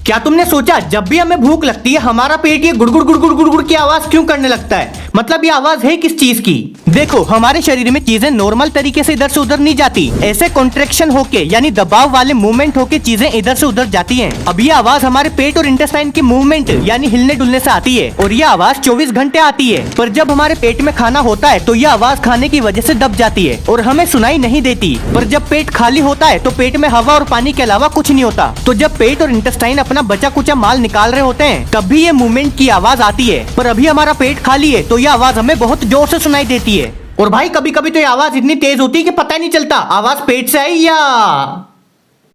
क्या तुमने सोचा जब भी हमें भूख लगती है हमारा पेट ये गुड़गुड़ गुड़गुड़ गुड़गुड़ की आवाज क्यों करने लगता है? मतलब ये आवाज है किस चीज की? देखो, हमारे शरीर में चीजें नॉर्मल तरीके से इधर से उधर नहीं जाती। ऐसे कॉन्ट्रैक्शन होके यानी दबाव वाले मूवमेंट होके चीजें इधर से उधर जाती हैं। अब ये आवाज हमारे पेट और इंटेस्टाइन की मूवमेंट यानी हिलने डुलने से आती है और ये आवाज 24 घंटे आती है। पर जब हमारे पेट में खाना होता है तो ये आवाज खाने की वजह से दब जाती है और हमें सुनाई नहीं देती। पर जब पेट खाली होता है तो पेट में हवा और पानी के अलावा कुछ नहीं होता। तो जब पेट और इंटेस्टाइन अपना बचा कुचा माल निकाल रहे होते हैं तभी ये मूवमेंट की आवाज आती है। पर अभी हमारा पेट खाली है तो ये आवाज हमें बहुत जोर से सुनाई देती है। और भाई कभी कभी तो ये आवाज इतनी तेज होती है कि पता ही नहीं चलता आवाज पेट से आई या